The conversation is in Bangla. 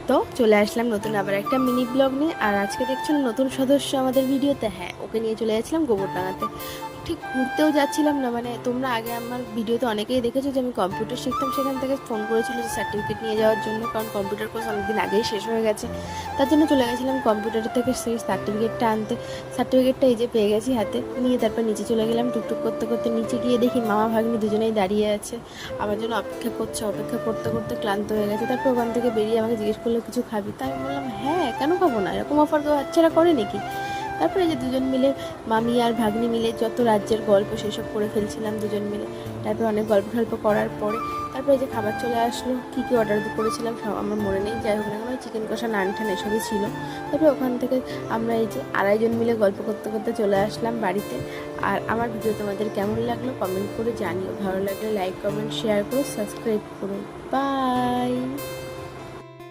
তো চলে আসলাম নতুন আবার একটা মিনি ব্লগ নিয়ে। আর আজকে দেখছেন নতুন সদস্য আমাদের ভিডিওতে। হ্যাঁ, ওকে নিয়ে চলে যাচ্ছিলাম গোবরডাঙ্গাতে। ঠিক ঘুরতেও যাচ্ছিলাম না, মানে তোমরা আগে আমার ভিডিওতে অনেকেই দেখেছো যে আমি কম্পিউটার শিখতাম, সেখান থেকে ফোন করেছিল যে সার্টিফিকেট নিয়ে যাওয়ার জন্য, কারণ কম্পিউটার কোর্স অনেকদিন আগেই শেষ হয়ে গেছে। তার জন্য চলে গেছিলাম কম্পিউটার থেকে সেই সার্টিফিকেটটা আনতে। সার্টিফিকেটটা এই যে পেয়ে গেছি হাতে নিয়ে, তারপর নিচে চলে গেলাম। টুকটুক করতে করতে নিচে গিয়ে দেখি মামা ভাগ্নি দুজনেই দাঁড়িয়ে আছে, আমার জন্য অপেক্ষা করছে। অপেক্ষা করতে করতে ক্লান্ত হয়ে গেছে। তারপর ওখান থেকে বেরিয়ে আমাকে জিজ্ঞেস করলো কিছু খাবি? তাই আমি বললাম হ্যাঁ, কেন খাবো না, এরকম অফার তো বাচ্চারা করে নাকি। তারপরে এই যে দুজন মিলে, মামি আর ভাগ্নি মিলে যত রাজ্যের গল্প সেসব করে ফেলছিলাম দুজন মিলে। তারপর অনেক গল্প টল্প করার পরে তারপরে এই যে খাবার চলে আসলো। কী কী অর্ডার করেছিলাম সব আমার মনে নেই, যাই হোক না কেন চিকেন কষা, নান টান এসবই ছিল। তারপরে ওখান থেকে আমরা এই যে আড়াইজন মিলে গল্প করতে করতে চলে আসলাম বাড়িতে। আর আমার ভিডিও তোমাদের কেমন লাগলো কমেন্ট করে জানিও, ভালো লাগলে লাইক কমেন্ট শেয়ার করো, সাবস্ক্রাইব করো। বাই।